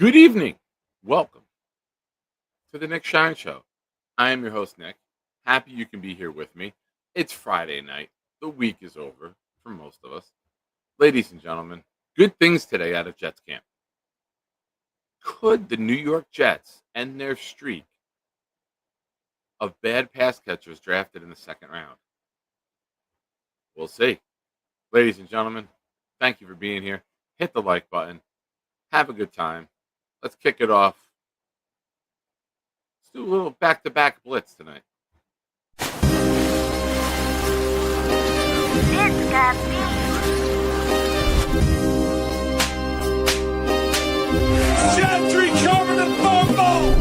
Good evening. Welcome to the Nick Shine Show. I am your host, Nick. Happy you can be here with me. It's Friday night. The week is over for most of us. Ladies and gentlemen, good things today out of Jets camp. Could the New York Jets end their streak of bad pass catchers drafted in the second round? We'll see. Ladies and gentlemen, thank you for being here. Hit the like button. Have a good time. Let's kick it off. Let's do a little back-to-back blitz tonight. It's got beef. Gentry covered in purple.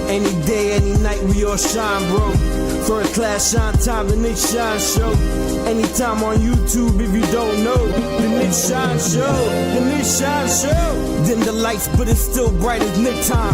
Any day, any night, we all shine, bro. First class shine time, the Nick Shine Show. Anytime on YouTube, if you don't know, the Nick Shine Show, the Nick Shine Show. Dim the lights, but it's still bright as Nick time.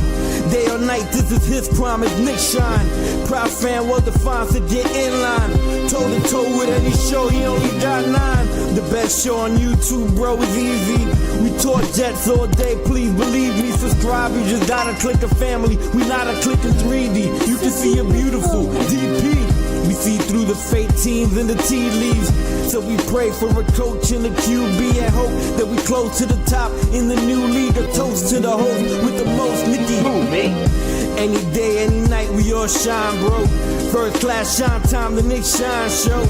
Day or night, this is his promise, Nick Shine. Proud fan, well defined, so get in line. Toe to toe with any show, he only got 9. The best show on YouTube, bro, is easy. We talk Jets all day, please believe me. Subscribe, you just gotta click a family. We not a click in 3D. You can see a beautiful DP. We see through the fake teams and the tea leaves. So we pray for a coach and a QB and hope that we close to the top in the new league. A toast to the host with the most, Nicky. Who, me? Any day, any night, we all shine, bro. First class shine time, the Nick Shine Show.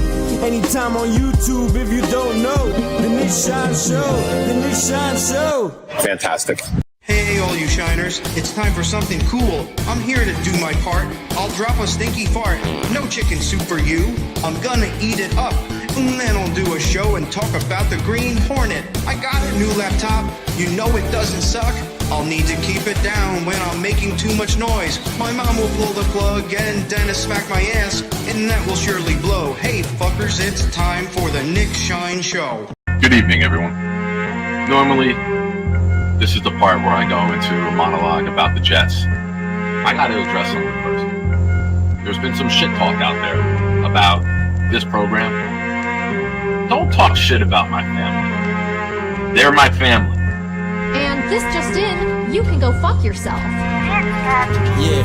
Anytime on YouTube, if you don't know, the Nick Shine Show, the Nick Shine Show. Fantastic. Hey, all you shiners, it's time for something cool. I'm here to do my part. I'll drop a stinky fart. No chicken soup for you. I'm gonna eat it up. And then I'll do a show and talk about the Green Hornet. I got a new laptop. You know it doesn't suck. I'll need to keep it down when I'm making too much noise. My mom will pull the plug and Dennis smack my ass, and that will surely blow. Hey, fuckers, it's time for the Nick Shine Show. Good evening, everyone. Normally, this is the part where I go into a monologue about the Jets. I got to address something first. There's been some shit talk out there about this program. Don't talk shit about my family. They're my family. And this just in, you can go fuck yourself. It's got beef. Yeah,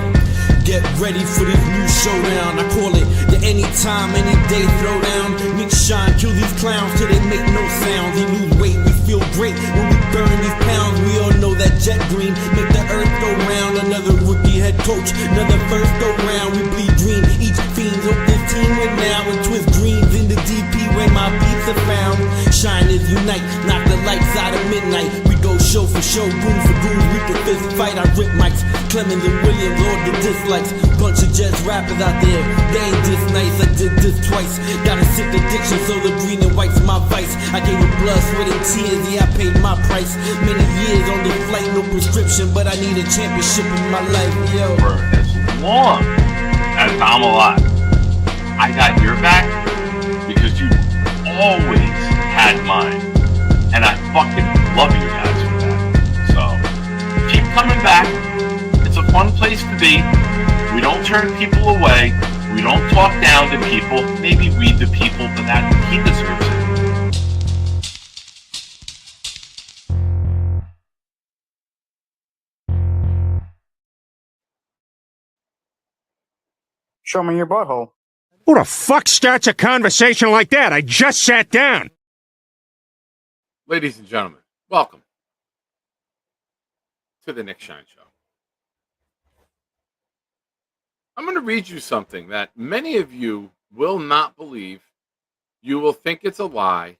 get ready for this new showdown. I call it the anytime, any day throwdown. Nick Shine, kill these clowns till they make no sound. They lose weight, we feel great when we burn these pounds. We all know that jet green make the earth go round. Another rookie head coach, another first go round. We bleed green, each fiend hope this team win now. And twist dreams in the DP when my beats are found. Shiners unite, knock the lights out at midnight. We go show for show, goon for goon. We can fist fight, I rip mics. Clemens and Williams, all the dislikes. Bunch of Jets rappers out there, they ain't this nice. I did this twice. Got a sick addiction, so the green and white's my vice. I gave it blood, sweat, and tears. Yeah, I paid my price. Many years on this flight, no prescription, but I need a championship in my life. Yo. For as long as I'm alive, I got your back because you always had mine. And I fucking love you guys for that. So, keep coming back. It's a fun place to be. We don't turn people away. We don't talk down to people. Maybe we the people, but that he deserves it. Show me your butthole. Who the fuck starts a conversation like that? I just sat down. Ladies and gentlemen, welcome to the Nick Shine Show. I'm going to read you something that many of you will not believe. You will think it's a lie.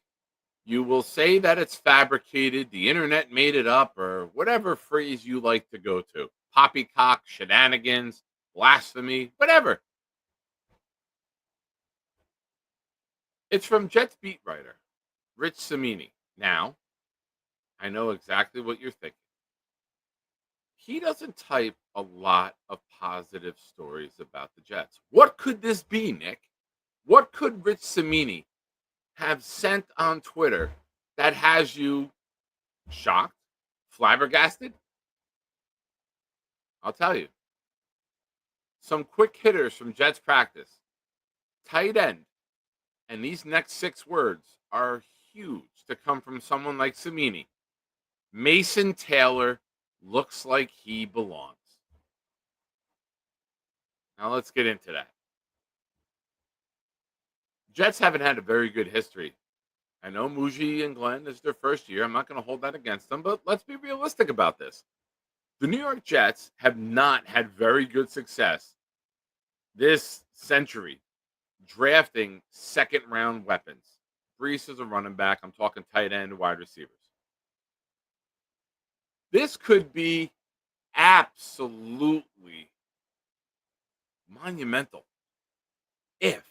You will say that it's fabricated, the internet made it up, or whatever phrase you like to go to. Poppycock, shenanigans, blasphemy, whatever. It's from Jets beat writer Rich Cimini. Now, I know exactly what you're thinking. He doesn't type a lot of positive stories about the Jets. What could this be, Nick? What could Rich Cimini have sent on Twitter that has you shocked, flabbergasted? I'll tell you. Some quick hitters from Jets practice. Tight end. And these next 6 words are huge to come from someone like Cimini. Mason Taylor looks like he belongs. Now let's get into that. Jets haven't had a very good history. I know Muji and Glenn is their first year. I'm not going to hold that against them, but let's be realistic about this. The New York Jets have not had very good success this century drafting second-round weapons. Brees is a running back. I'm talking tight end, wide receivers. This could be absolutely monumental if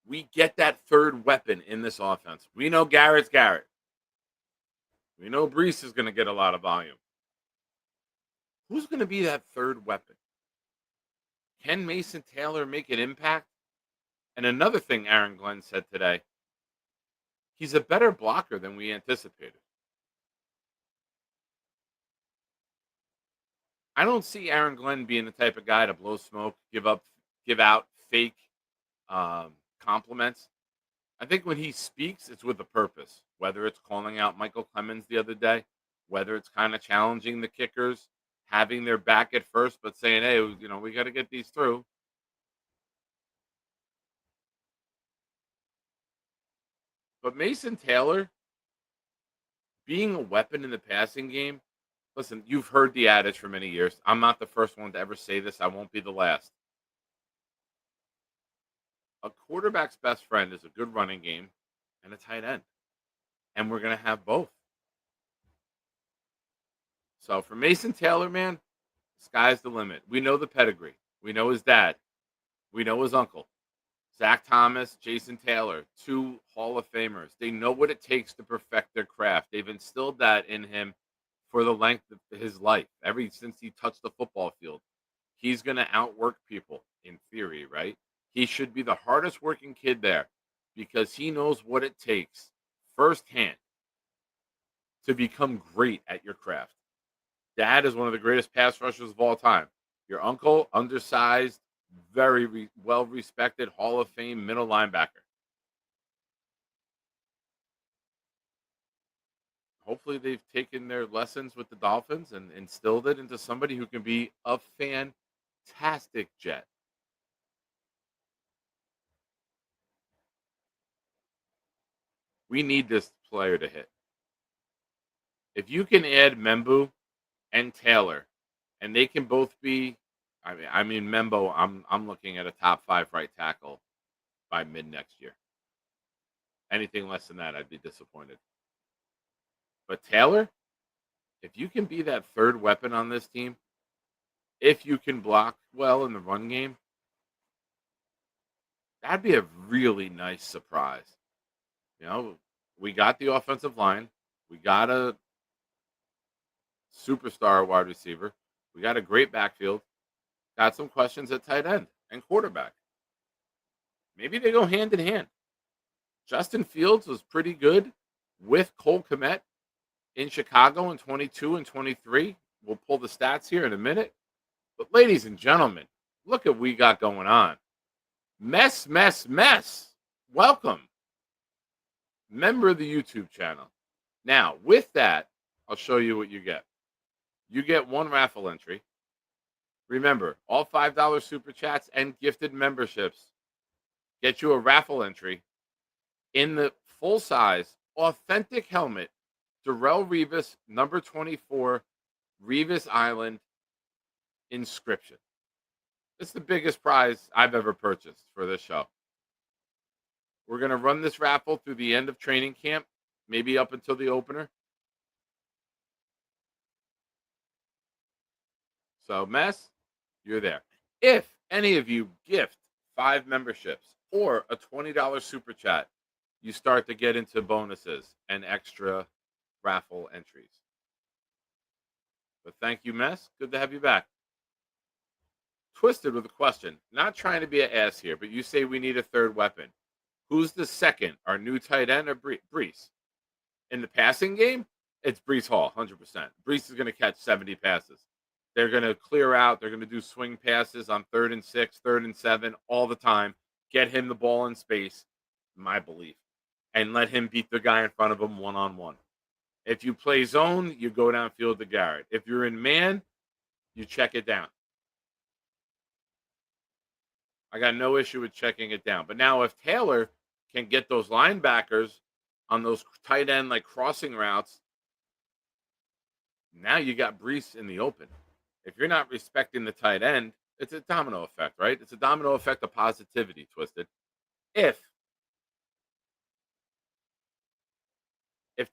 we get that third weapon in this offense. We know Garrett's Garrett. We know Brees is going to get a lot of volume. Who's going to be that third weapon? Can Mason Taylor make an impact? And another thing Aaron Glenn said today, he's a better blocker than we anticipated. I don't see Aaron Glenn being the type of guy to blow smoke, give out fake compliments. I think when he speaks, it's with a purpose. Whether it's calling out Michael Clemens the other day, whether it's kind of challenging the kickers, having their back at first, but saying, "Hey, we got to get these through." But Mason Taylor being a weapon in the passing game. Listen, you've heard the adage for many years. I'm not the first one to ever say this. I won't be the last. A quarterback's best friend is a good running game and a tight end. And we're going to have both. So for Mason Taylor, man, the sky's the limit. We know the pedigree. We know his dad. We know his uncle. Zach Thomas, Jason Taylor, two Hall of Famers. They know what it takes to perfect their craft. They've instilled that in him for the length of his life. Ever since he touched the football field, he's going to outwork people in theory, right? He should be the hardest working kid there because he knows what it takes firsthand to become great at your craft. Dad is one of the greatest pass rushers of all time. Your uncle, undersized, very well-respected Hall of Fame middle linebacker. Hopefully they've taken their lessons with the Dolphins and instilled it into somebody who can be a fantastic Jet. We need this player to hit. If you can add Membu and Taylor, and they can both be, I mean Membo, I'm looking at a top 5 right tackle by mid next year. Anything less than that, I'd be disappointed. But Taylor, if you can be that third weapon on this team, if you can block well in the run game, that'd be a really nice surprise. We got the offensive line. We got a superstar wide receiver. We got a great backfield. Got some questions at tight end and quarterback. Maybe they go hand in hand. Justin Fields was pretty good with Cole Kmet in Chicago in 22 and 23. We'll pull the stats here in a minute. But ladies and gentlemen, look at what we got going on. Mess. Welcome. Member of the YouTube channel. Now, with that, I'll show you what you get. You get one raffle entry. Remember, all $5 super chats and gifted memberships get you a raffle entry in the full-size, authentic helmet, Darrelle Revis, number 24, Revis Island inscription. It's the biggest prize I've ever purchased for this show. We're going to run this raffle through the end of training camp, maybe up until the opener. So, Mess, you're there. If any of you gift 5 memberships or a $20 super chat, you start to get into bonuses and extra raffle entries. But thank you, Mess. Good to have you back. Twisted with a question. Not trying to be an ass here, but you say we need a third weapon. Who's the second? Our new tight end or Brees? In the passing game, it's Brees Hall, 100%. Brees is going to catch 70 passes. They're going to clear out. They're going to do swing passes on 3rd and 6, 3rd and 7 all the time. Get him the ball in space, my belief. And let him beat the guy in front of him one-on-one. If you play zone, you go downfield to Garrett. If you're in man, you check it down. I got no issue with checking it down. But now if Taylor can get those linebackers on those tight end like crossing routes, now you got Brees in the open. If you're not respecting the tight end, it's a domino effect, right? It's a domino effect of positivity, Twisted. If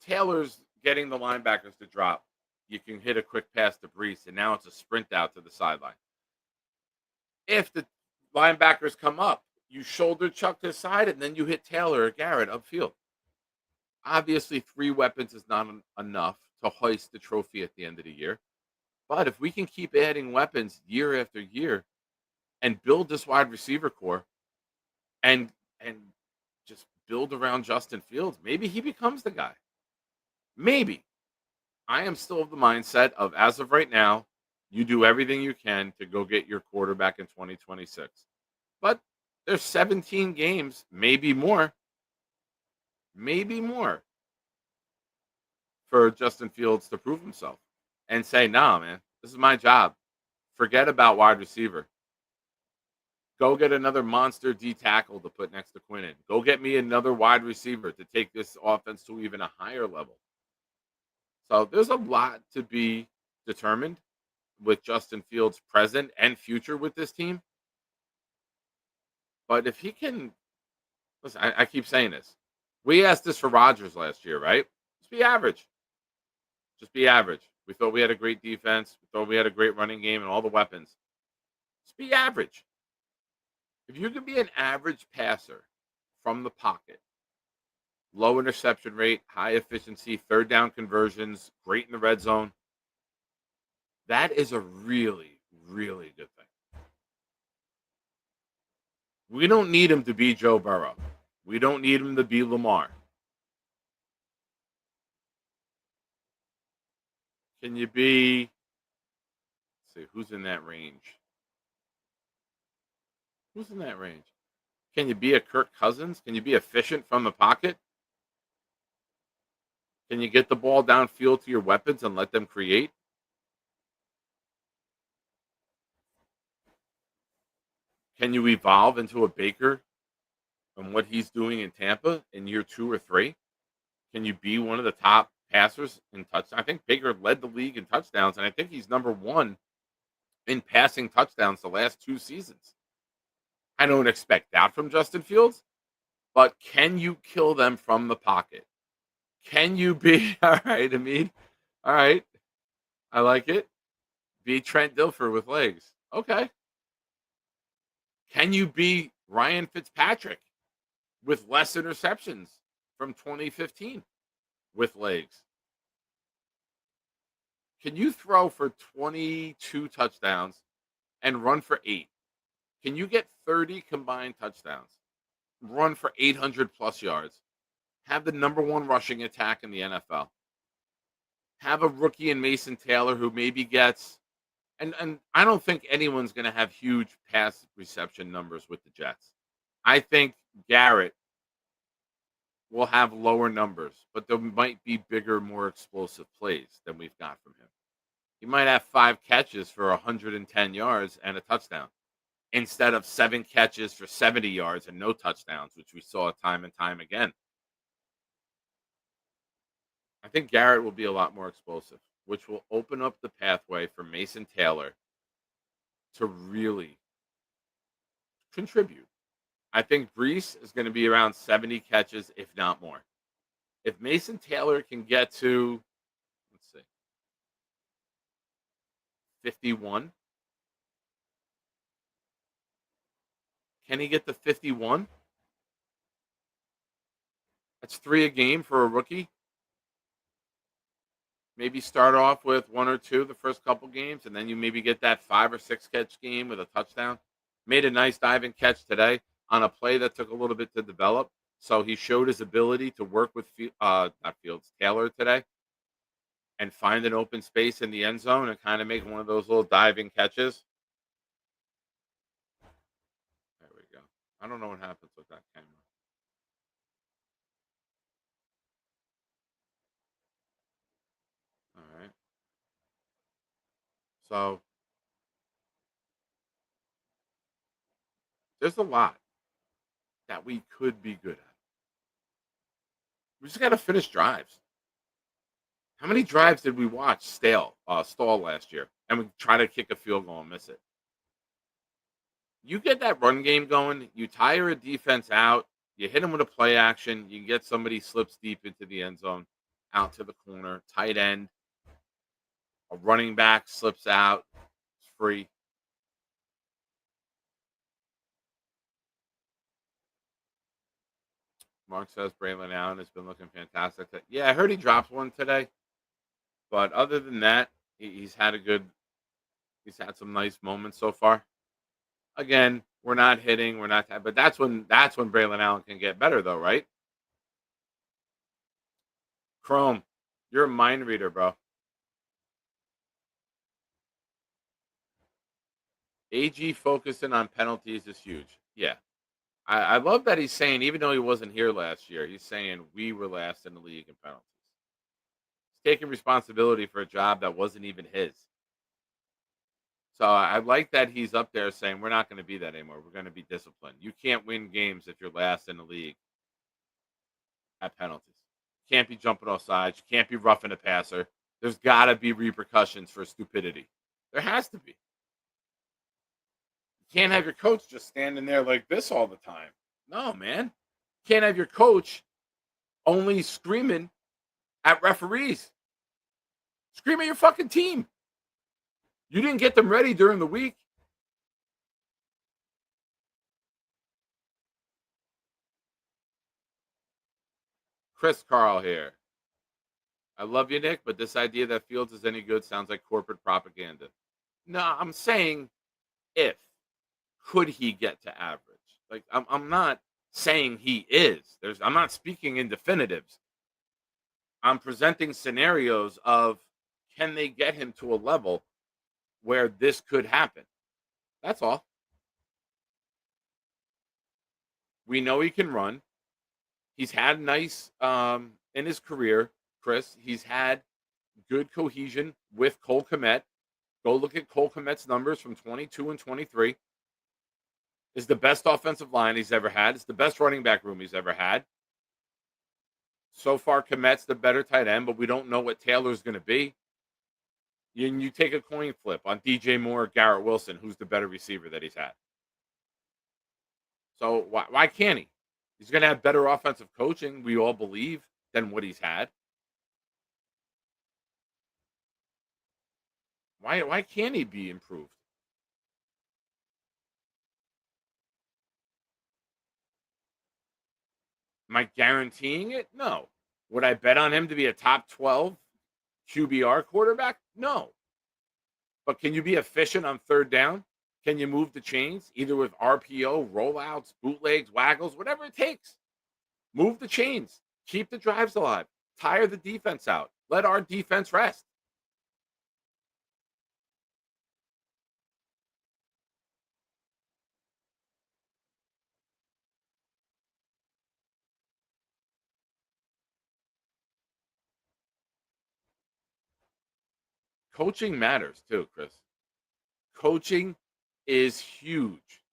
Taylor's getting the linebackers to drop, you can hit a quick pass to Brees, and now it's a sprint out to the sideline. If the linebackers come up, you shoulder chuck to the side, and then you hit Taylor or Garrett upfield. Obviously, 3 weapons is not enough to hoist the trophy at the end of the year. But if we can keep adding weapons year after year and build this wide receiver core and just build around Justin Fields, maybe he becomes the guy. Maybe. I am still of the mindset of, as of right now, you do everything you can to go get your quarterback in 2026. But there's 17 games, maybe more for Justin Fields to prove himself and say, nah, man, this is my job. Forget about wide receiver. Go get another monster D tackle to put next to Quinnen. Go get me another wide receiver to take this offense to even a higher level. So there's a lot to be determined with Justin Fields' present and future with this team. But if he can, listen, I keep saying this. We asked this for Rodgers last year, right? Just be average. Just be average. We thought we had a great defense. We thought we had a great running game and all the weapons. Just be average. If you can be an average passer from the pocket, low interception rate, high efficiency, third down conversions, great in the red zone, that is a really, really good thing. We don't need him to be Joe Burrow. We don't need him to be Lamar. Can you be, let's see, who's in that range? Who's in that range? Can you be a Kirk Cousins? Can you be efficient from the pocket? Can you get the ball downfield to your weapons and let them create? Can you evolve into a Baker and what he's doing in Tampa in year 2 or 3? Can you be one of the top passers in touchdowns? I think Baker led the league in touchdowns, and I think he's number 1 in passing touchdowns the last 2 seasons. I don't expect that from Justin Fields, but can you kill them from the pocket? Can you be, all right, Hamid? All right. I like it. Be Trent Dilfer with legs. Okay. Can you be Ryan Fitzpatrick with less interceptions from 2015 with legs? Can you throw for 22 touchdowns and run for 8? Can you get 30 combined touchdowns, run for 800 plus yards, have the number 1 rushing attack in the NFL, have a rookie in Mason Taylor who maybe gets, and I don't think anyone's going to have huge pass reception numbers with the Jets. I think Garrett will have lower numbers, but there might be bigger, more explosive plays than we've got from him. He might have 5 catches for 110 yards and a touchdown instead of 7 catches for 70 yards and no touchdowns, which we saw time and time again. I think Garrett will be a lot more explosive, which will open up the pathway for Mason Taylor to really contribute. I think Brees is going to be around 70 catches, if not more. If Mason Taylor can get to, let's see, 51, can he get to 51? That's 3 a game for a rookie. Maybe start off with 1 or 2 the first couple games, and then you maybe get that 5 or 6 catch game with a touchdown. Made a nice diving catch today on a play that took a little bit to develop. So he showed his ability to work with Taylor today and find an open space in the end zone and kind of make one of those little diving catches. There we go. I don't know what happens with that camera. So there's a lot that we could be good at. We just got to finish drives. How many drives did we watch stall last year? And we try to kick a field goal and miss it. You get that run game going, you tire a defense out, you hit them with a play action, you get somebody slips deep into the end zone, out to the corner, tight end, a running back slips out, it's free. Mark says Braylon Allen has been looking fantastic. Yeah, I heard he dropped one today. But other than that, he's had some nice moments so far. Again, we're not hitting, but that's when Braylon Allen can get better though, right? Chrome, you're a mind reader, bro. AG focusing on penalties is huge. Yeah. I love that he's saying, even though he wasn't here last year, he's saying we were last in the league in penalties. He's taking responsibility for a job that wasn't even his. So I like that he's up there saying we're not going to be that anymore. We're going to be disciplined. You can't win games if you're last in the league at penalties. You can't be jumping off sides. You can't be roughing a passer. There's got to be repercussions for stupidity. There has to be. You can't have your coach just standing there like this all the time. No, man. You can't have your coach only screaming at referees. Scream at your fucking team. You didn't get them ready during the week. Chris Carl here. I love you, Nick, but this idea that Fields is any good sounds like corporate propaganda. No, I'm saying if. Could he get to average? Like, I'm not saying he is. I'm not speaking in definitives. I'm presenting scenarios of can they get him to a level where this could happen? That's all. We know he can run. He's had nice in his career, Chris. He's had good cohesion with Cole Kmet. Go look at Cole Kmet's numbers from 22 and 23. Is the best offensive line he's ever had. It's the best running back room he's ever had. So far, Kmet's the better tight end, but we don't know what Taylor's going to be. You take a coin flip on DJ Moore, Garrett Wilson, who's the better receiver that he's had. So why can't he? He's going to have better offensive coaching, we all believe, than what he's had. Why can't he be improved? Am I guaranteeing it? No. Would I bet on him to be a top 12 QBR quarterback? No. But can you be efficient on third down? Can you move the chains either with RPO, rollouts, bootlegs, waggles, whatever it takes? Move the chains. Keep the drives alive. Tire the defense out. Let our defense rest. Coaching matters too, Chris. Coaching is huge.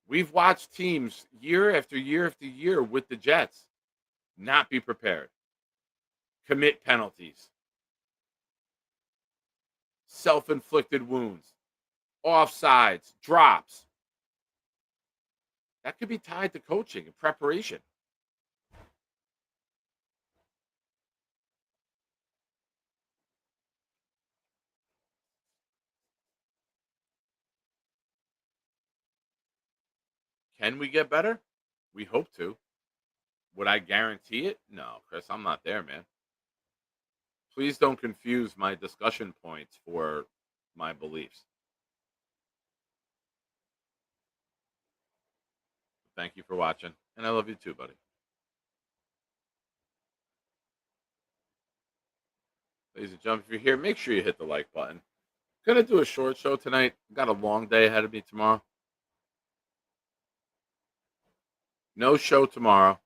We've watched teams year after year after year with the Jets not be prepared, commit penalties, self-inflicted wounds, offsides, drops. That could be tied to coaching and preparation. Can we get better? We hope to. Would I guarantee it? No, Chris, I'm not there, man. Please don't confuse my discussion points for my beliefs. Thank you for watching, and I love you too, buddy. Ladies and gentlemen, if you're here, make sure you hit the like button. Gonna do a short show tonight. Got a long day ahead of me tomorrow. No show tomorrow.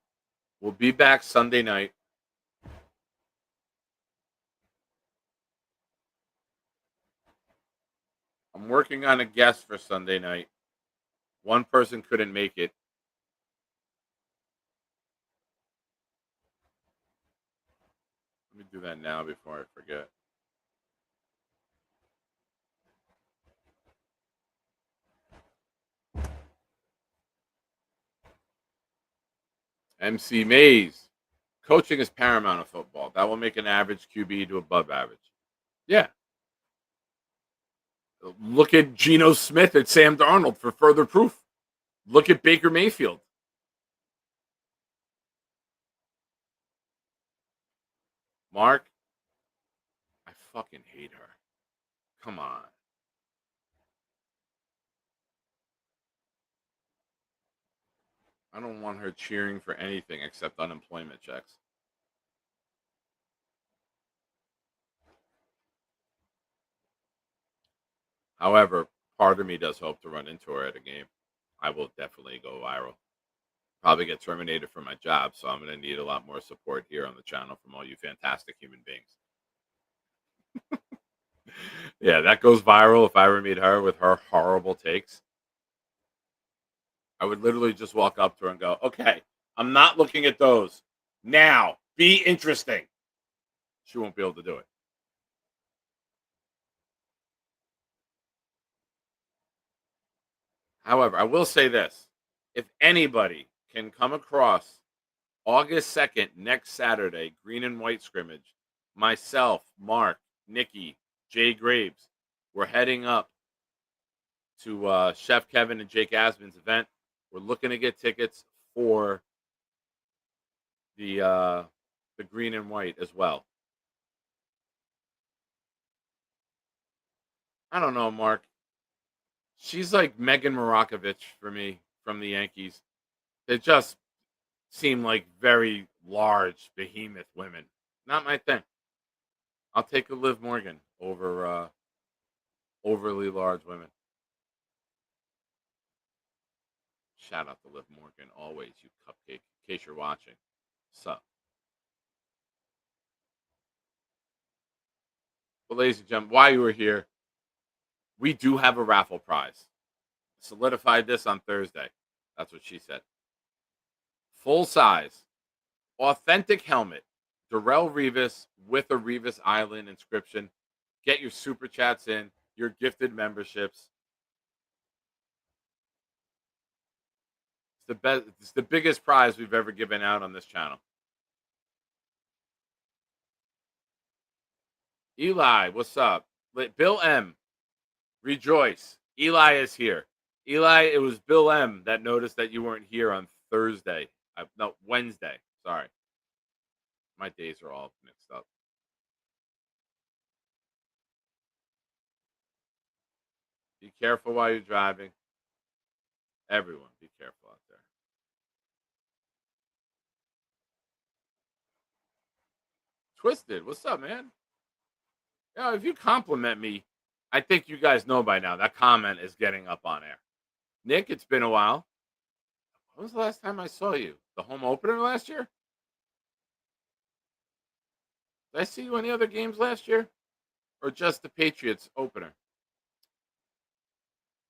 We'll be back Sunday night. I'm working on a guest for Sunday night. One person couldn't make it. Let me do that now before I forget. MC Mays. Coaching is paramount in football. That will make an average QB to above average. Yeah. Look at Geno Smith and Sam Darnold for further proof. Look at Baker Mayfield. Mark, I fucking hate her. Come on. I don't want her cheering for anything except unemployment checks. However, part of me does hope to run into her at a game. I will definitely go viral. Probably get terminated from my job, so I'm going to need a lot more support here on the channel from all you fantastic human beings. Yeah, that goes viral if I ever meet her with her horrible takes. I would literally just walk up to her and go, okay, I'm not looking at those. Now, be interesting. She won't be able to do it. However, I will say this. If anybody can come across August 2nd, next Saturday, green and white scrimmage, myself, Mark, Nikki, Jay Graves, we're heading up to Chef Kevin and Jake Asman's event. We're looking to get tickets for the green and white as well. I don't know, Mark. She's like Megan Marakovich for me from the Yankees. They just seem like very large, behemoth women. Not my thing. I'll take a Liv Morgan over overly large women. Shout out to Liv Morgan always, you cupcake, in case you're watching. Sup? But ladies and gentlemen, while you were here, we do have a raffle prize. Solidified this on Thursday. That's what she said. Full size, authentic helmet, Darrelle Revis with a Revis Island inscription. Get your super chats in, your gifted memberships. It's the biggest prize we've ever given out on this channel. Eli, what's up? Bill M, rejoice. Eli is here. Eli, it was Bill M that noticed that you weren't here on Thursday. No, Wednesday. Sorry. My days are all mixed up. Be careful while you're driving. Everyone, be careful out there. Twisted, what's up, man? Yeah, if you compliment me, I think you guys know by now that comment is getting up on air. Nick, it's been a while. When was the last time I saw you? The home opener last year? Did I see you any other games last year? Or just the Patriots opener?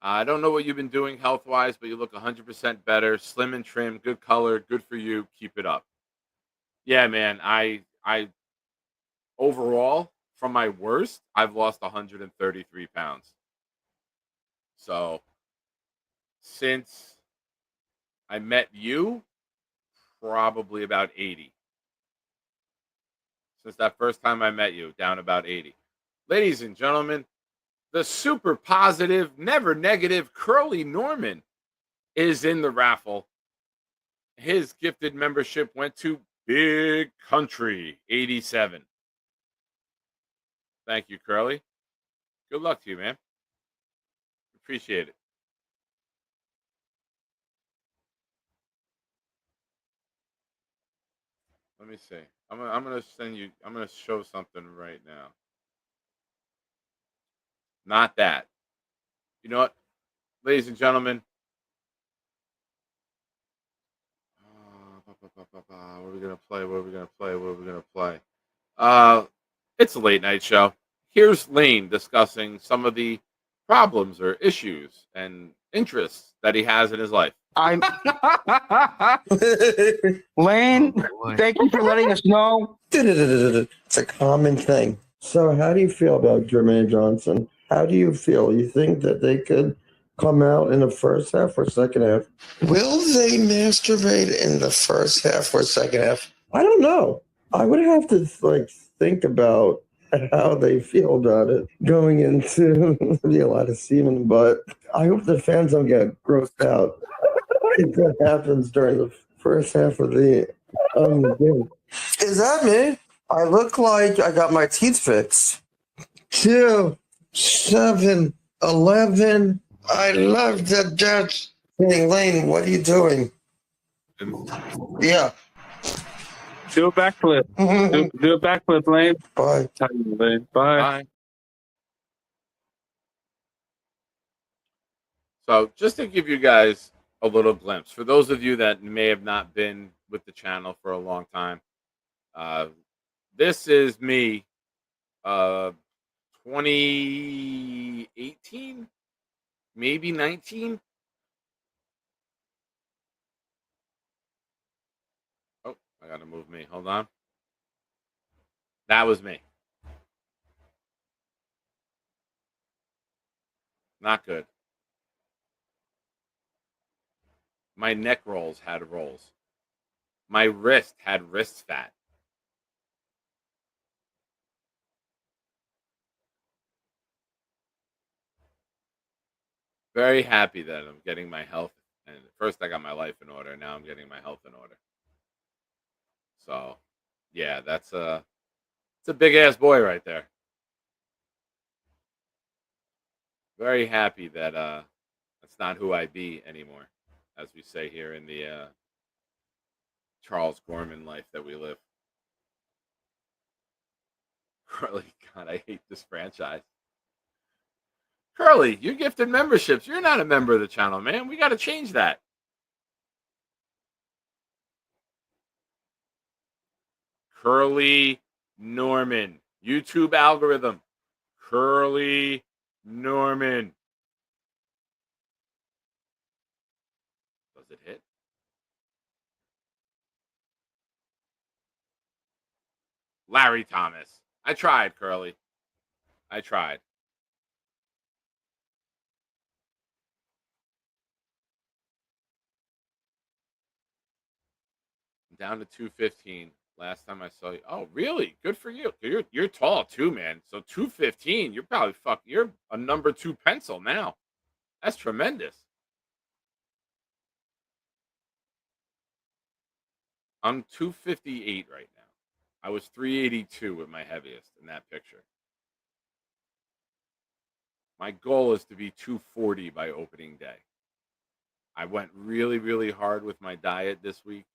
I don't know what you've been doing health-wise, but you look 100% better. Slim and trim, good color, good for you. Keep it up. Yeah, man, I overall, from my worst, I've lost 133 pounds. So, since I met you, probably about 80. Since that first time I met you, down about 80. Ladies and gentlemen, the super positive, never negative Curly Norman is in the raffle. His gifted membership went to Big Country 87. Thank you, Curly. Good luck to you, man. Appreciate it. Let me see. I'm gonna send you. I'm gonna show something right now. Not that. You know what, ladies and gentlemen? What are we gonna play? What are we gonna play? What are we gonna play? It's a late night show. Here's Lane discussing some of the problems or issues and interests that he has in his life. I'm Lane. Thank you for letting us know. It's a common thing. So how do you feel about Jermaine Johnson? How do you feel? You think that they could come out in the first half or second half? Will they masturbate in the first half or second half? I don't know. I would have to think about how they feel about it going into be a lot of semen, but I hope the fans don't get grossed out if that happens during the first half of the game. Is that me? I look like I got my teeth fixed. 2, 7, 11. I love the Jets. Hey, Lane, what are you doing? Yeah. Do a backflip. Do a backflip, Lane. Bye. Lane. Bye. Bye. So just to give you guys a little glimpse, for those of you that may have not been with the channel for a long time, this is me, 2018, maybe 19. Oh, I gotta move me. Hold on. That was me. Not good. My neck rolls had rolls. My wrist had wrist fat. Very happy that I'm getting my health. And first I got my life in order. Now I'm getting my health in order. So, yeah, it's a big ass boy right there. Very happy that that's not who I be anymore, as we say here in the Charles Gorman life that we live. Curly, God, I hate this franchise. Curly, you're gifted memberships. You're not a member of the channel, man. We got to change that. Curly Norman. YouTube algorithm. Curly Norman. Does it hit? Larry Thomas. I tried, Curly. I tried. Down to 215. Last time I saw you. Oh, really? Good for you. You're tall too, man. So 215. You're probably you're a number 2 pencil now. That's tremendous. I'm 258 right now. I was 382 with my heaviest in that picture. My goal is to be 240 by opening day. I went really, really hard with my diet this week,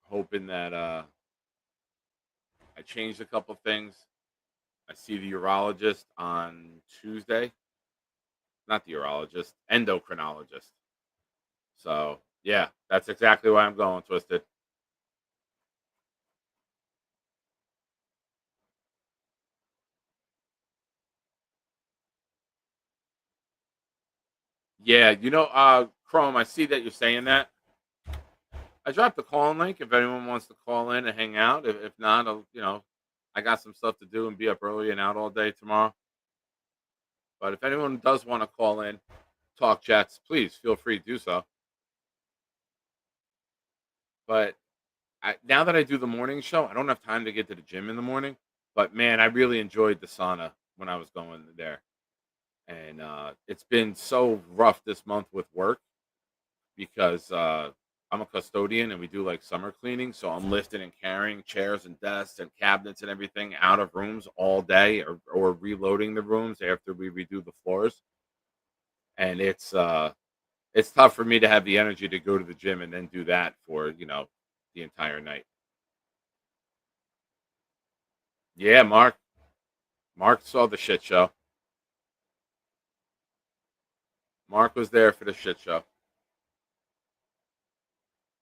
hoping that I changed a couple things. I see the urologist on Tuesday. Not the urologist, endocrinologist. So, yeah, that's exactly why I'm going, Twisted. Yeah, Chrome, I see that you're saying that. I dropped the call-in link if anyone wants to call in and hang out. If not, I got some stuff to do and be up early and out all day tomorrow. But if anyone does want to call in, talk Jets, please feel free to do so. But now that I do the morning show, I don't have time to get to the gym in the morning. But, man, I really enjoyed the sauna when I was going there. And it's been so rough this month with work because I'm a custodian and we do like summer cleaning. So I'm lifting and carrying chairs and desks and cabinets and everything out of rooms all day or reloading the rooms after we redo the floors. And it's tough for me to have the energy to go to the gym and then do that for, the entire night. Yeah, Mark. Mark saw the shit show. Mark was there for the shit show.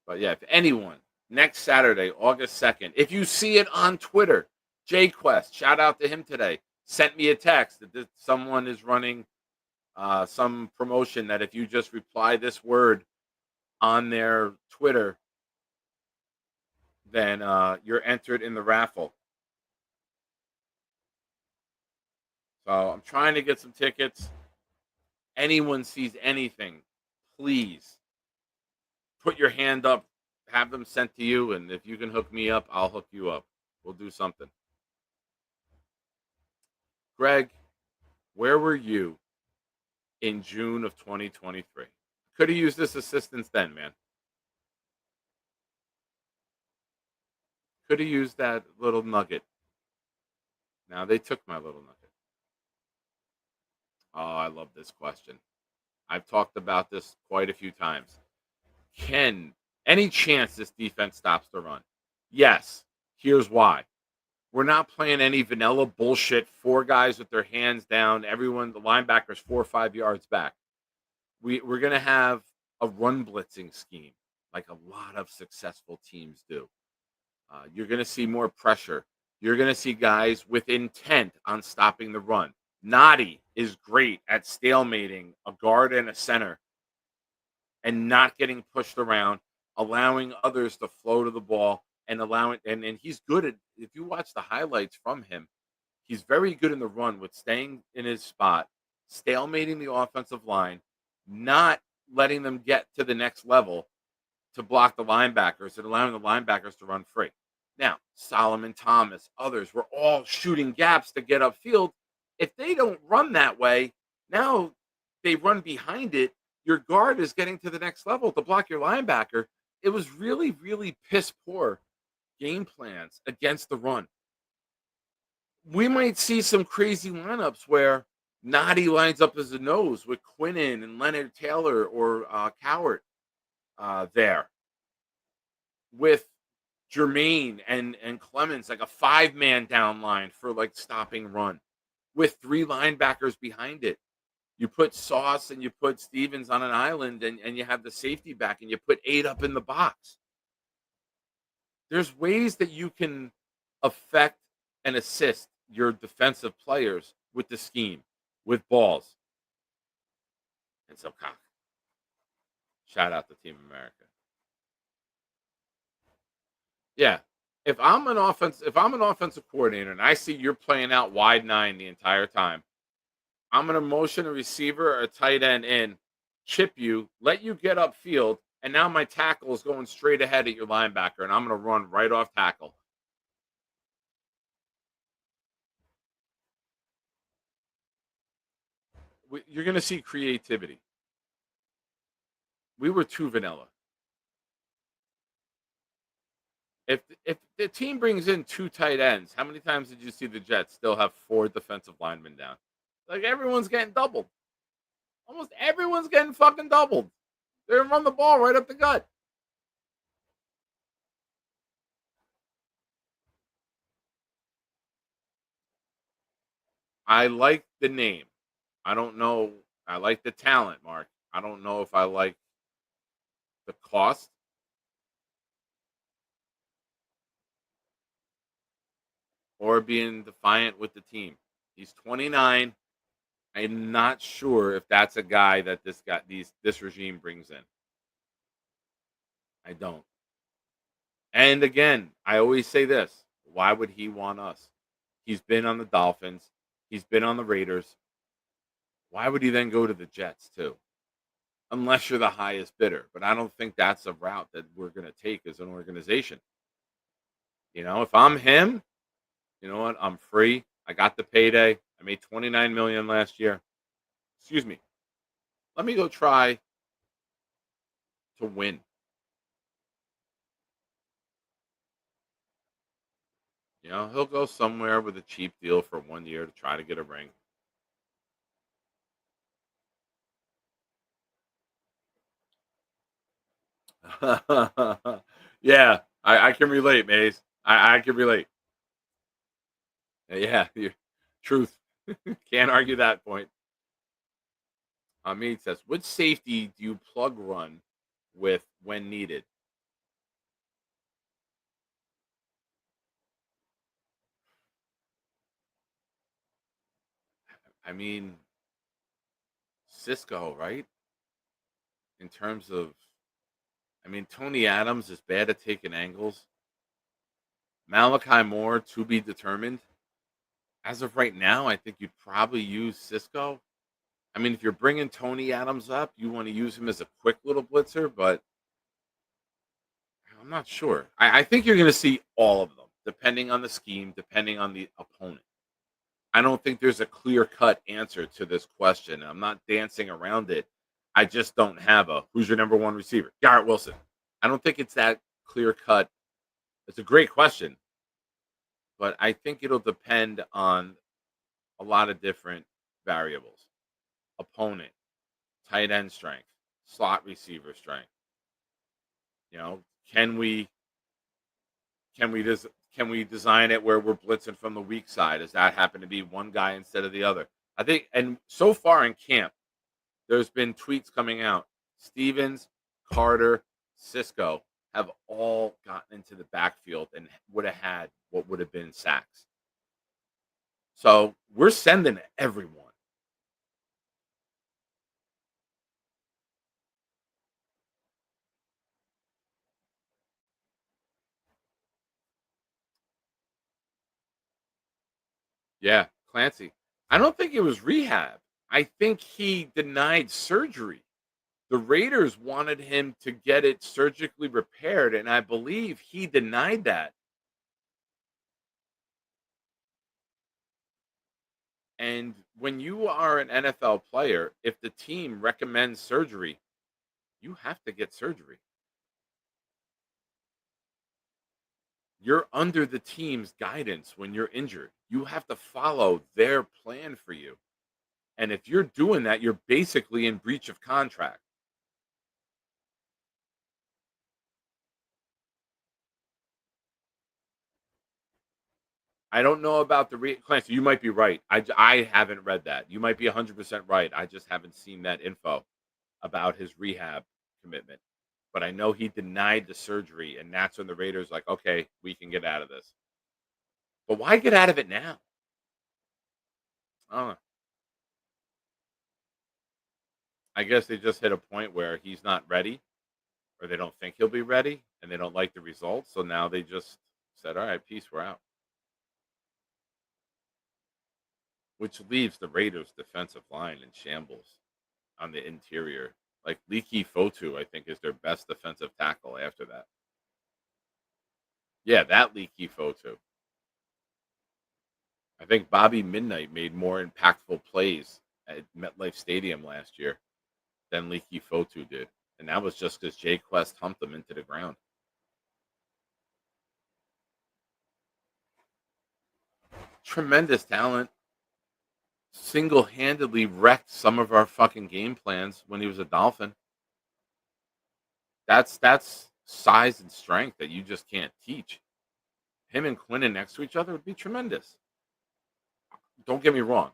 But yeah, if anyone, next Saturday, August 2nd, if you see it on Twitter, JQuest, shout out to him today. sent me a text that someone is running some promotion that if you just reply this word on their Twitter, then you're entered in the raffle. So I'm trying to get some tickets. Anyone sees anything, please put your hand up, have them sent to you, and if you can hook me up, I'll hook you up. We'll do something. Greg, where were you in June of 2023? Could have used this assistance then, man. Could have used that little nugget. Now they took my little nugget. Oh, I love this question. I've talked about this quite a few times. Any chance this defense stops the run? Yes. Here's why. We're not playing any vanilla bullshit. 4 guys with their hands down. Everyone, the linebackers 4 or 5 yards back. We're going to have a run blitzing scheme like a lot of successful teams do. You're going to see more pressure. You're going to see guys with intent on stopping the run. Noddy is great at stalemating a guard and a center and not getting pushed around, allowing others to flow to the ball and and he's good at, if you watch the highlights from him, he's very good in the run with staying in his spot, stalemating the offensive line, not letting them get to the next level to block the linebackers and allowing the linebackers to run free. Now, Solomon Thomas, others were all shooting gaps to get upfield. If they don't run that way, now they run behind it. Your guard is getting to the next level to block your linebacker. It was really, really piss poor game plans against the run. We might see some crazy lineups where Noddy lines up as a nose with Quinnen and Leonard Taylor or Cowart there, with Jermaine and Clemens, like a 5-man down line for like stopping run, with 3 linebackers behind it. You put Sauce and you put Stevens on an island and you have the safety back and you put 8 up in the box. There's ways that you can affect and assist your defensive players with the scheme, with balls. And some cock. Shout out to Team America. Yeah. If I'm an offensive coordinator and I see you're playing out wide 9 the entire time, I'm going to motion a receiver or a tight end in, chip you, let you get upfield, and now my tackle is going straight ahead at your linebacker, and I'm going to run right off tackle. You're going to see creativity. We were too vanilla. If the team brings in 2 tight ends, how many times did you see the Jets still have 4 defensive linemen down? Like, everyone's getting doubled. Almost everyone's getting fucking doubled. They're run the ball right up the gut. I like the name. I don't know. I like the talent, Mark. I don't know if I like the cost. Or being defiant with the team. He's 29. I'm not sure if that's a guy that this regime brings in. I don't. And again, I always say this. Why would he want us? He's been on the Dolphins. He's been on the Raiders. Why would he then go to the Jets too? Unless you're the highest bidder. But I don't think that's a route that we're going to take as an organization. You know, if I'm him, you know what? I'm free. I got the payday. I made $29 million last year. Excuse me. Let me go try to win. You know, he'll go somewhere with a cheap deal for 1 year to try to get a ring. Yeah, I can relate, Maze. I can relate. Yeah, truth. Can't argue that point. Amit says, which safety do you plug run with when needed? I mean, Cisco, right? In terms of, I mean, Tony Adams is bad at taking angles. Malachi Moore to be determined. As of right now, I think you'd probably use Cisco. I mean, if you're bringing Tony Adams up, you want to use him as a quick little blitzer, but I'm not sure. I think you're going to see all of them, depending on the scheme, depending on the opponent. I don't think there's a clear-cut answer to this question. I'm not dancing around it. I just don't have a who's your number one receiver? Garrett Wilson. I don't think it's that clear-cut. It's a great question, but I think it'll depend on a lot of different variables. Opponent, tight end strength, slot receiver strength. You know, can we design it where we're blitzing from the weak side? Does that happen to be one guy instead of the other? I think, and so far in camp, there's been tweets coming out. Stevens, Carter, Cisco have all gotten into the backfield and would have had what would have been sacks. So we're sending everyone. Yeah, Clancy. I don't think it was rehab. I think he denied surgery. The Raiders wanted him to get it surgically repaired, and I believe he denied that. And when you are an NFL player, if the team recommends surgery, you have to get surgery. You're under the team's guidance when you're injured. You have to follow their plan for you. And if you're doing that, you're basically in breach of contract. I don't know about the Clancy. You might be right. I haven't read that. You might be 100% right. I just haven't seen that info about his rehab commitment. But I know he denied the surgery, and that's when the Raiders like, okay, we can get out of this. But why get out of it now? I guess they just hit a point where he's not ready, or they don't think he'll be ready, and they don't like the results. So now they just said, all right, peace, we're out. Which leaves the Raiders' defensive line in shambles on the interior. Like Leaky Fotu, I think, is their best defensive tackle after that. Yeah, that Leaky Fotu. I think Bobby Midnight made more impactful plays at MetLife Stadium last year than Leaky Fotu did. And that was just because Jay Quest humped them into the ground. Tremendous talent. Single-handedly wrecked some of our fucking game plans when he was a Dolphin. That's size and strength that you just can't teach. Him and Quinnen next to each other would be tremendous. Don't get me wrong.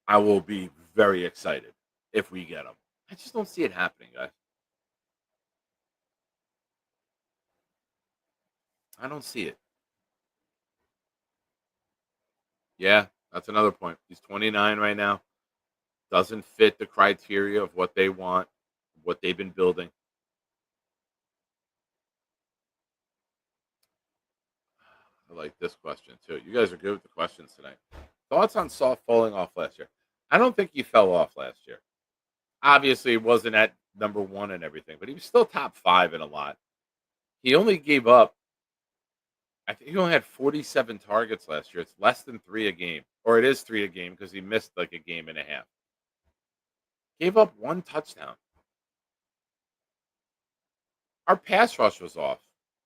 I will be very excited if we get him. I just don't see it happening, guys. I don't see it. Yeah, that's another point. He's 29 right now. Doesn't fit the criteria of what they want, what they've been building. I like this question, too. You guys are good with the questions tonight. Thoughts on Sauce falling off last year? I don't think he fell off last year. Obviously, it wasn't at number one and everything, but he was still top 5 in a lot. He only gave up, I think he only had 47 targets last year. It's less than 3 a game. Or it is 3 a game because he missed like a game and a half. Gave up 1 touchdown. Our pass rush was off.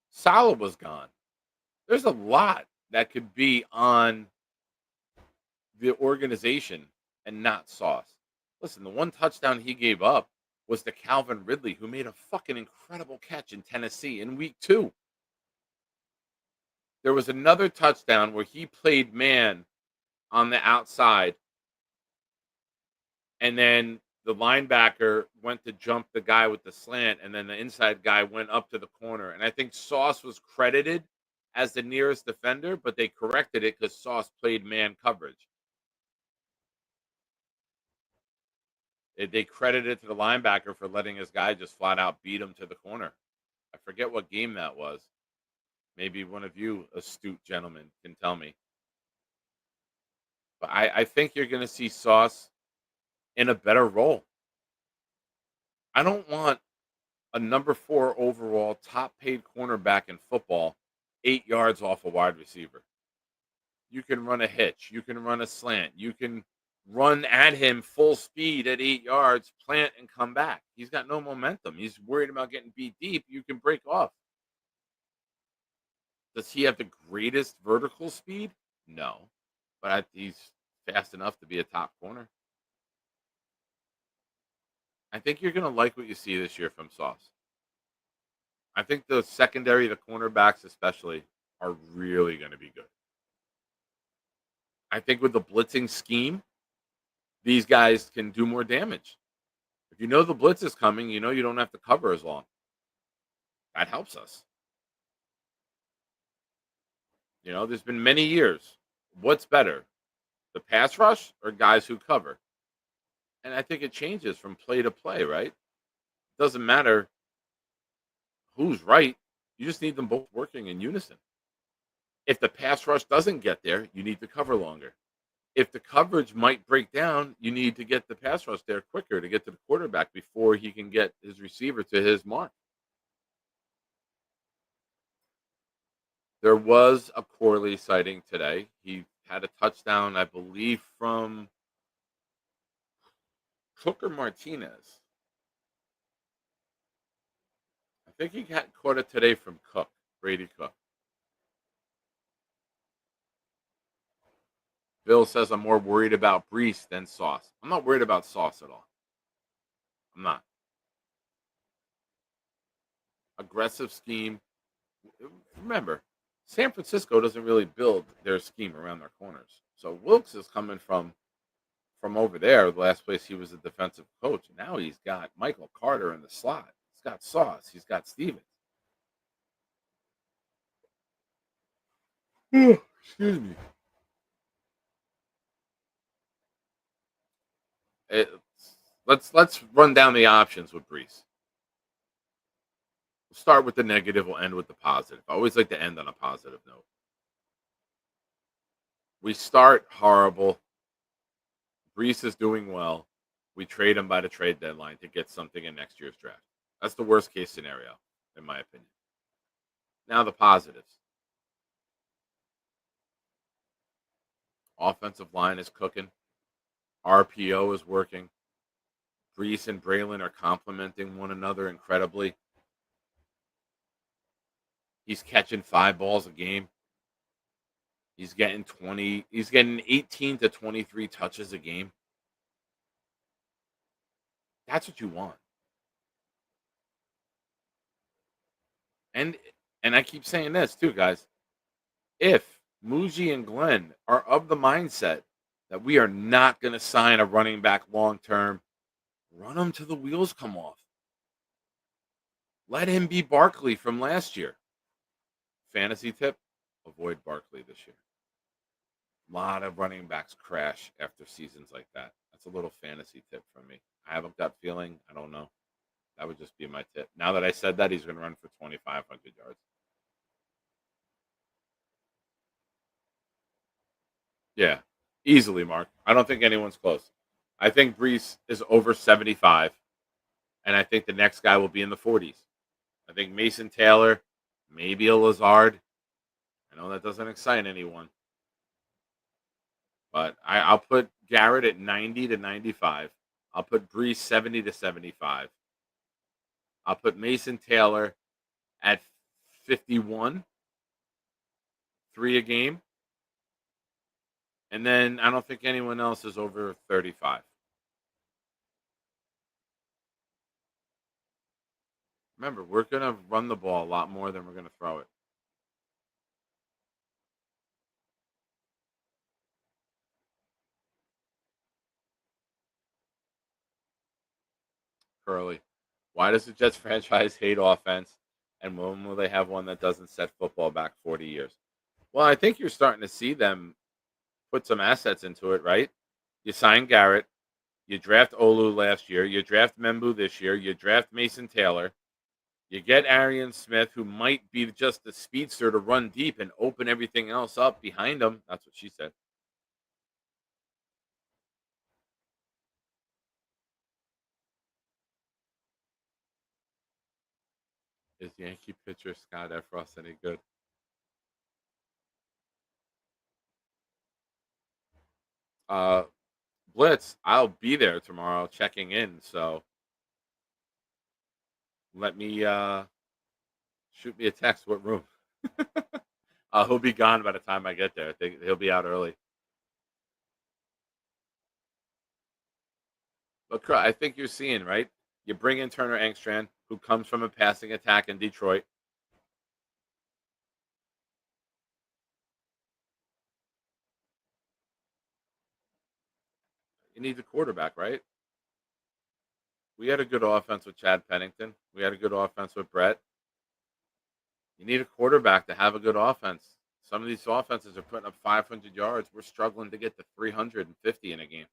Salah was gone. There's a lot that could be on the organization and not Sauce. Listen, the 1 touchdown he gave up was to Calvin Ridley, who made a fucking incredible catch in Tennessee in week 2. There was another touchdown where he played man on the outside, and then the linebacker went to jump the guy with the slant, and then the inside guy went up to the corner. And I think Sauce was credited as the nearest defender, but they corrected it because Sauce played man coverage. They credited it to the linebacker for letting his guy just flat out beat him to the corner. I forget what game that was. Maybe one of you astute gentlemen can tell me. But I think you're going to see Sauce in a better role. I don't want a number 4 overall top paid cornerback in football 8 yards off a wide receiver. You can run a hitch. You can run a slant. You can run at him full speed at 8 yards, plant, and come back. He's got no momentum. He's worried about getting beat deep. You can break off. Does he have the greatest vertical speed? No. But he's fast enough to be a top corner. I think you're going to like what you see this year from Sauce. I think the secondary, the cornerbacks especially, are really going to be good. I think with the blitzing scheme, these guys can do more damage. If you know the blitz is coming, you know you don't have to cover as long. That helps us. You know, there's been many years. What's better, the pass rush or guys who cover? And I think it changes from play to play, right? It doesn't matter who's right. You just need them both working in unison. If the pass rush doesn't get there, you need to cover longer. If the coverage might break down, you need to get the pass rush there quicker to get to the quarterback before he can get his receiver to his mark. There was a Corley sighting today. He had a touchdown, I believe, from Cook or Martinez. I think he caught it today from Cook, Brady Cook. Bill says I'm more worried about Breece than Sauce. I'm not worried about Sauce at all. I'm not. Aggressive scheme. Remember, San Francisco doesn't really build their scheme around their corners. So Wilkes is coming from over there, the last place he was a defensive coach. Now he's got Michael Carter in the slot. He's got Sauce. He's got Stevens. Excuse me. Let's run down the options with Breece. We'll start with the negative. We'll end with the positive. I always like to end on a positive note. We start horrible. Breece is doing well. We trade him by the trade deadline to get something in next year's draft. That's the worst case scenario, in my opinion. Now the positives. Offensive line is cooking. RPO is working. Breece and Braylon are complementing one another incredibly. He's catching 5 balls a game. He's getting 18 to 23 touches a game. That's what you want. And I keep saying this too, guys. If Muji and Glenn are of the mindset that we are not going to sign a running back long term, run him till the wheels come off. Let him be Barkley from last year. Fantasy tip, avoid Barkley this year. A lot of running backs crash after seasons like that. That's a little fantasy tip from me. I have a gut feeling. I don't know. That would just be my tip. Now that I said that, he's going to run for 2,500 yards. Yeah, easily, Mark. I don't think anyone's close. I think Breece is over 75, and I think the next guy will be in the 40s. I think Mason Taylor, maybe a Lazard. I know that doesn't excite anyone. But I'll put Garrett at 90 to 95. I'll put Breece 70 to 75. I'll put Mason Taylor at 51, 3 a game. And then I don't think anyone else is over 35. Remember, we're going to run the ball a lot more than we're going to throw it. Curly, why does the Jets franchise hate offense? And when will they have one that doesn't set football back 40 years? Well, I think you're starting to see them put some assets into it, right? You sign Garrett. You draft Olu last year. You draft Membu this year. You draft Mason Taylor. You get Arian Smith, who might be just the speedster to run deep and open everything else up behind him. That's what she said. Is Yankee pitcher Scott Efros any good? Blitz, I'll be there tomorrow checking in, so let me shoot me a text. What room? He'll be gone by the time I get there. I think he'll be out early. But I think you're seeing, right? You bring in Turner Engstrand, who comes from a passing attack in Detroit. You need the quarterback, right? We had a good offense with Chad Pennington. We had a good offense with Brett. You need a quarterback to have a good offense. Some of these offenses are putting up 500 yards. We're struggling to get to 350 in a game.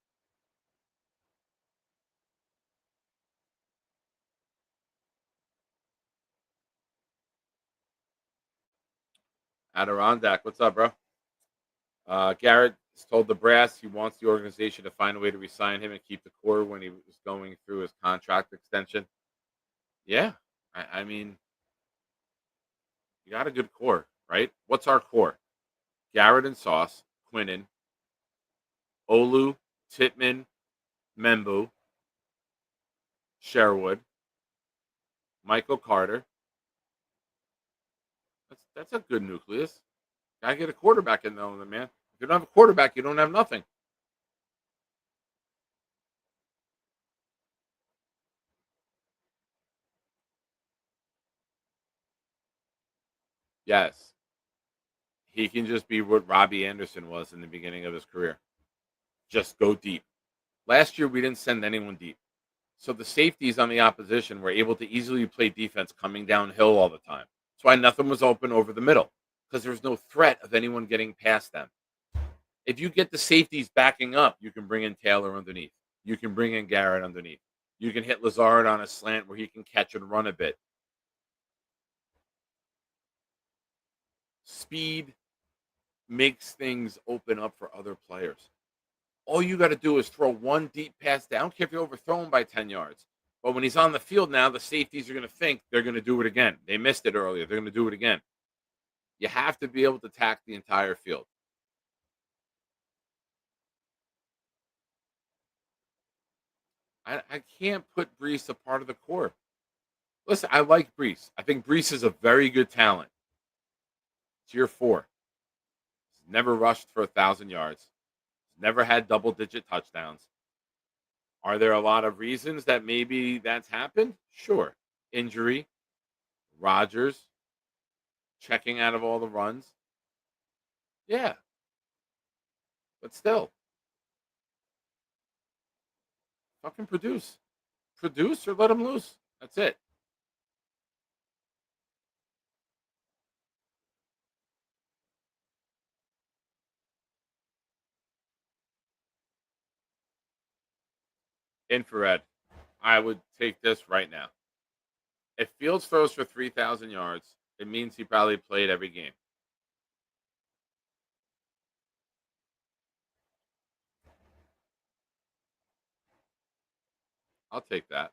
Adirondack, what's up, bro? Garrett has told the brass he wants the organization to find a way to re-sign him and keep the core when he was going through his contract extension. Yeah, I mean, you got a good core, right? What's our core? Garrett and Sauce, Quinnen, Olu, Titman, Membu, Sherwood, Michael Carter. That's a good nucleus. Gotta get a quarterback in there, man. If you don't have a quarterback, you don't have nothing. Yes. He can just be what Robbie Anderson was in the beginning of his career. Just go deep. Last year, we didn't send anyone deep. So the safeties on the opposition were able to easily play defense coming downhill all the time. That's why nothing was open over the middle, because there was no threat of anyone getting past them. If you get the safeties backing up, you can bring in Taylor underneath. You can bring in Garrett underneath. You can hit Lazard on a slant where he can catch and run a bit. Speed makes things open up for other players. All you got to do is throw one deep pass down. I don't care if you overthrow him by 10 yards. But when he's on the field now, the safeties are going to think they're going to do it again. They missed it earlier. They're going to do it again. You have to be able to attack the entire field. I can't put Brees a part of the core. Listen, I like Brees. I think Brees is a very good talent. Tier 4. He's never rushed for 1,000 yards. He's never had double-digit touchdowns. Are there a lot of reasons that maybe that's happened? Sure. Injury, Rodgers, checking out of all the runs. Yeah. But still. Fucking produce. Produce or let him loose. That's it. Infrared. I would take this right now. If Fields throws for 3,000 yards, it means he probably played every game. I'll take that.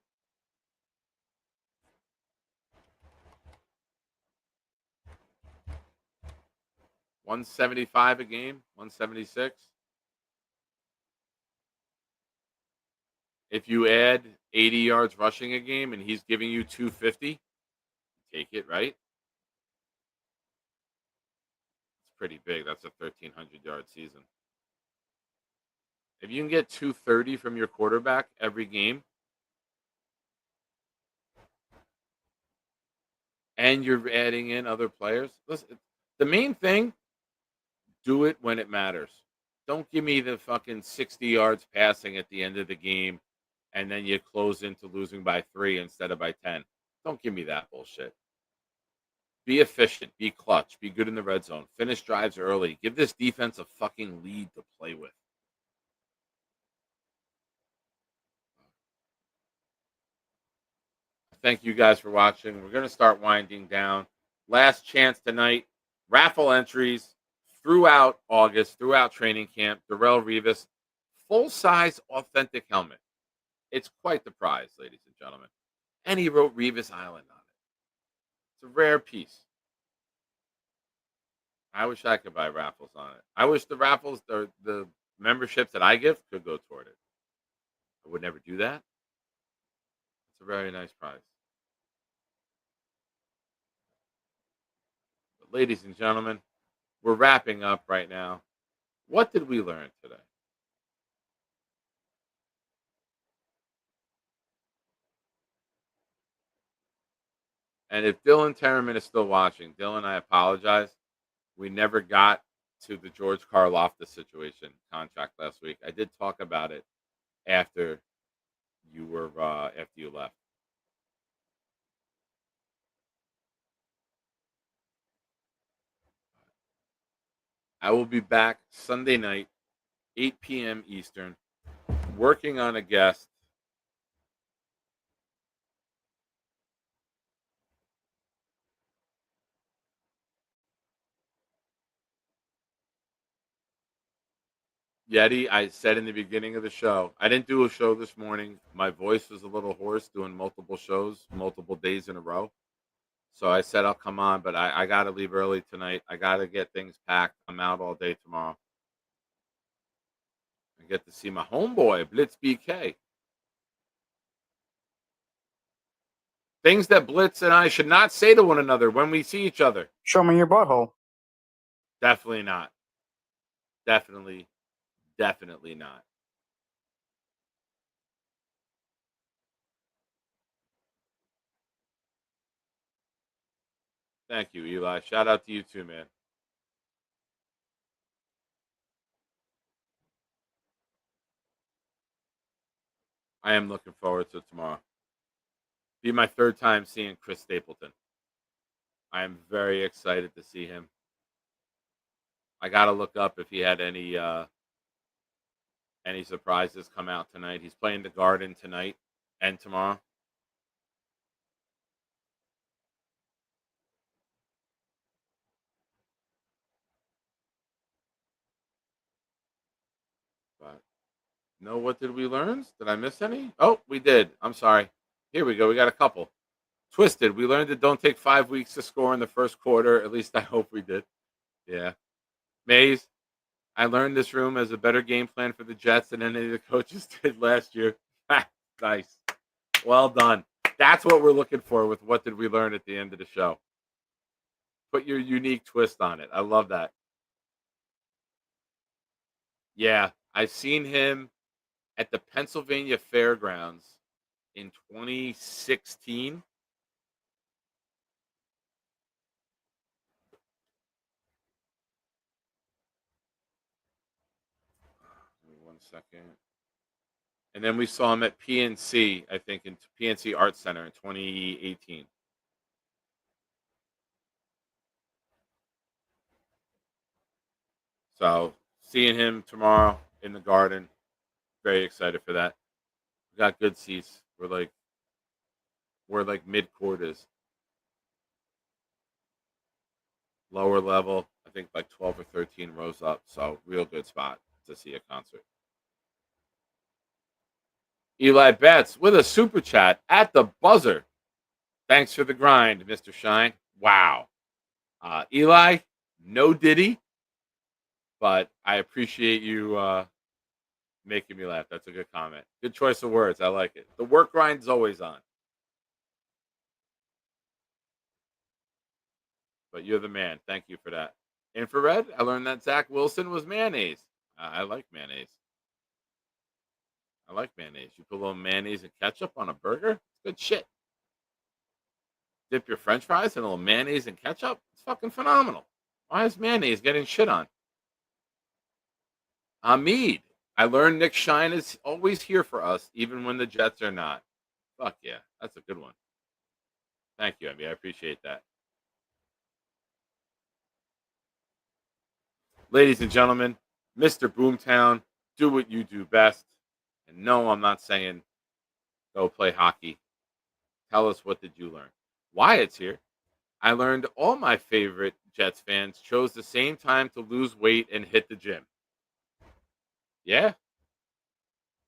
$175 a game, 176. If you add 80 yards rushing a game and he's giving you 250, take it, right? It's pretty big. That's a 1,300-yard season. If you can get 230 from your quarterback every game, and you're adding in other players, listen, the main thing, do it when it matters. Don't give me the fucking 60 yards passing at the end of the game and then you close into losing by 3 instead of by 10. Don't give me that bullshit. Be efficient. Be clutch. Be good in the red zone. Finish drives early. Give this defense a fucking lead to play with. Thank you guys for watching. We're going to start winding down. Last chance tonight. Raffle entries throughout August, throughout training camp. Darrelle Revis, full-size authentic helmet. It's quite the prize, ladies and gentlemen. And he wrote Revis Island on it. It's a rare piece. I wish I could buy raffles on it. I wish the raffles, the memberships that I give could go toward it. I would never do that. It's a very nice prize. But ladies and gentlemen, we're wrapping up right now. What did we learn today? And if Dylan Terraman is still watching, Dylan, I apologize. We never got to the George Karlaftis situation contract last week. I did talk about it after you left. I will be back Sunday night, 8 p.m. Eastern, working on a guest. Yeti, I said in the beginning of the show, I didn't do a show this morning. My voice was a little hoarse doing multiple shows, multiple days in a row. So I said I'll come on, but I got to leave early tonight. I got to get things packed. I'm out all day tomorrow. I get to see my homeboy, Blitz BK. Things that Blitz and I should not say to one another when we see each other. Show me your butthole. Definitely not. Definitely not. Thank you, Eli. Shout out to you too, man. I am looking forward to tomorrow. Be my third time seeing Chris Stapleton. I am very excited to see him. I got to look up if he had any surprises come out tonight. He's playing the Garden tonight and tomorrow. But no, what did we learn? Did I miss any? Oh, we did. I'm sorry. Here we go. We got a couple. Twisted. We learned it don't take 5 weeks to score in the first quarter. At least I hope we did. Yeah. Mays. I learned this room as a better game plan for the Jets than any of the coaches did last year. Nice. Well done. That's what we're looking for with what did we learn at the end of the show. Put your unique twist on it. I love that. Yeah, I've seen him at the Pennsylvania Fairgrounds in 2016. Give me 1 second. And then we saw him at PNC, I think, in PNC Art Center in 2018. So seeing him tomorrow in the Garden, very excited for that. We got good seats. We're like mid quarters. Lower level, I think like 12 or 13 rows up. So real good spot to see a concert. Eli Betts with a super chat at the buzzer. Thanks for the grind, Mr. Shine. Wow. Eli, no Diddy, but I appreciate you making me laugh. That's a good comment. Good choice of words. I like it. The work grind's always on. But you're the man. Thank you for that. Infrared, I learned that Zach Wilson was mayonnaise. I like mayonnaise. I like mayonnaise. You put a little mayonnaise and ketchup on a burger. It's good shit. Dip your french fries in a little mayonnaise and ketchup. It's fucking phenomenal. Why is mayonnaise getting shit on? Hamid. I learned Nick Shine is always here for us, even when the Jets are not. Fuck yeah. That's a good one. Thank you, Emmy. I appreciate that. Ladies and gentlemen, Mr. Boomtown, do what you do best. And no, I'm not saying go play hockey Tell us, what did you learn? Wyatt's here. I learned all my favorite Jets fans chose the same time to lose weight and hit the gym. Yeah.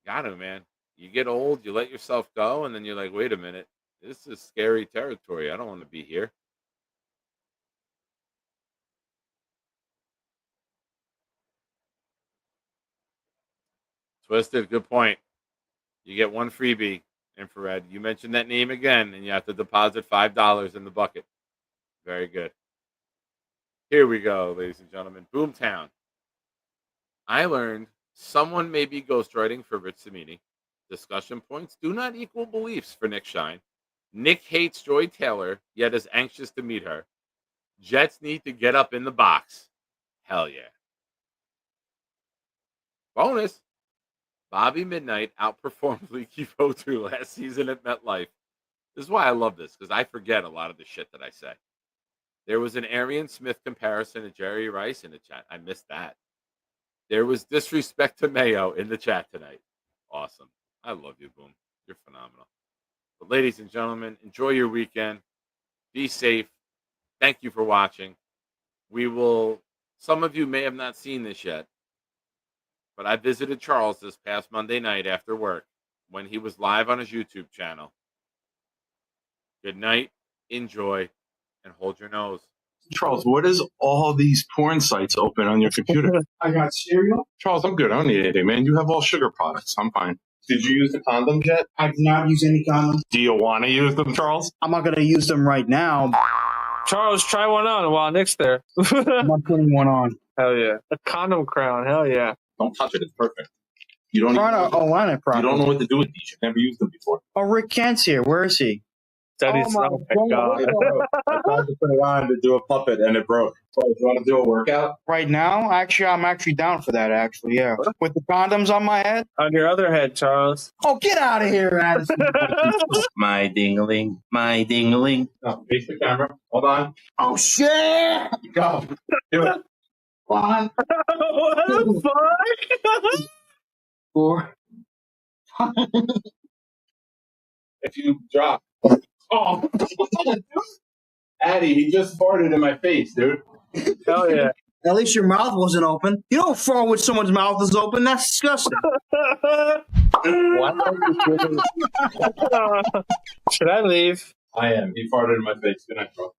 Got to, man. You get old, you let yourself go, and then you're like, wait a minute. This is scary territory. I don't want to be here. Twisted, good point. You get one freebie, Infrared. You mentioned that name again, and you have to deposit $5 in the bucket. Very good. Here we go, ladies and gentlemen. Boomtown. I learned someone may be ghostwriting for Rich Cimini. Discussion points do not equal beliefs for Nick Shine. Nick hates Joy Taylor, yet is anxious to meet her. Jets need to get up in the box. Hell yeah. Bonus. Bobby Midnight outperformed Leaky Fotu last season at MetLife. This is why I love this, because I forget a lot of the shit that I say. There was an Arian Smith comparison to Jerry Rice in the chat. I missed that. There was disrespect to Mayo in the chat tonight. Awesome. I love you, Boom. You're phenomenal. But ladies and gentlemen, enjoy your weekend. Be safe. Thank you for watching. Some of you may have not seen this yet, but I visited Charles this past Monday night after work when he was live on his YouTube channel. Good night, enjoy, and hold your nose. Charles, what is all these porn sites open on your computer? I got cereal. Charles, I'm good. I don't need anything, man. You have all sugar products. I'm fine. Did you use the condoms yet? I did not use any condoms. Do you want to use them, Charles? I'm not going to use them right now. Charles, try one on while Nick's there. I'm not putting one on. Hell yeah. A condom crown. Hell yeah. Don't touch it. It's perfect. You don't Trying to align it properly. You don't know what to do with these. You've never used them before. Oh, Rick Kent's here. Where is he? Oh my God. I tried to put it on to do a puppet and it broke. So, you want to do a workout? Right now? Actually, I'm actually down for that, actually, yeah. With the condoms on my head? On your other head, Charles. Oh, get out of here, Addison. My ding-a-ling, my ding-a-ling. No, face the camera. Hold on. Oh, shit! Go. Do it. 1, What the fuck? 4. If you drop. Oh, Addy, he just farted in my face, dude. Hell yeah. At least your mouth wasn't open. You don't fart when someone's mouth is open. That's disgusting. What are you doing? Should I leave? I am. He farted in my face. Good night, bro.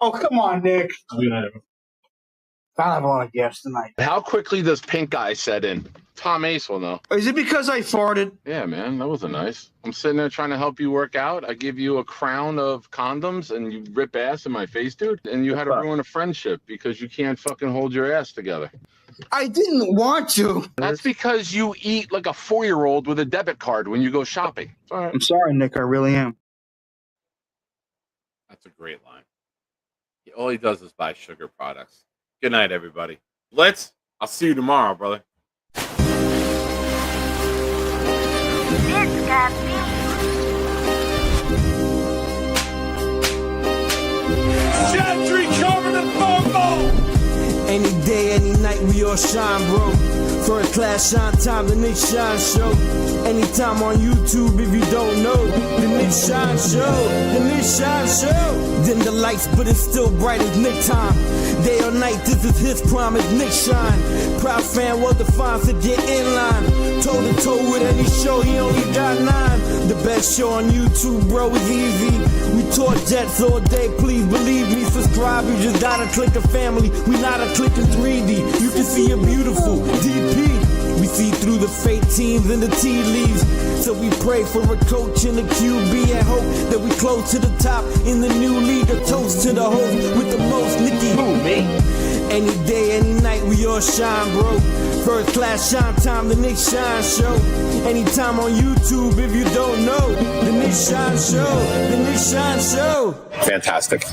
Oh, come on, Nick. Good night. I have a lot of guests tonight. How quickly does pink eye set in? Tom Ace will know. Is it because I farted? Yeah, man, that wasn't nice. I'm sitting there trying to help you work out. I give you a crown of condoms and you rip ass in my face, dude. And you had to ruin a friendship because you can't fucking hold your ass together. I didn't want to. That's because you eat like a 4-year-old with a debit card when you go shopping. All right. I'm sorry, Nick. I really am. That's a great line. All he does is buy sugar products. Good night, everybody. Blitz, I'll see you tomorrow, brother. It's got beef. Gentry covered in fumble. Any day, any night, we all shine, bro. First class shine time, the Nick Shine Show. Anytime on YouTube, if you don't know, the Nick Shine Show, the Nick Shine Show. Dim the lights, but it's still bright as Nick time. Day or night, this is his prime, it's Nick Shine. Proud fan, well defined, to get in line. Toe to toe with any show, he only got 9. The best show on YouTube, bro, is easy. We talk Jets all day, please believe me. Subscribe, you just gotta click a family. We not a click in 3D. You can see a beautiful DP. We see through the fake teams and the tea leaves. So we pray for a coach and a QB and hope that we close to the top in the new league. A toast to the host with the most, Nicky. Who, me? Any day, any night, we all shine, bro. First class shine time, the Nick Shine Show. Anytime on YouTube, if you don't know, the Nick Shine Show, the Nick Shine Show. Fantastic.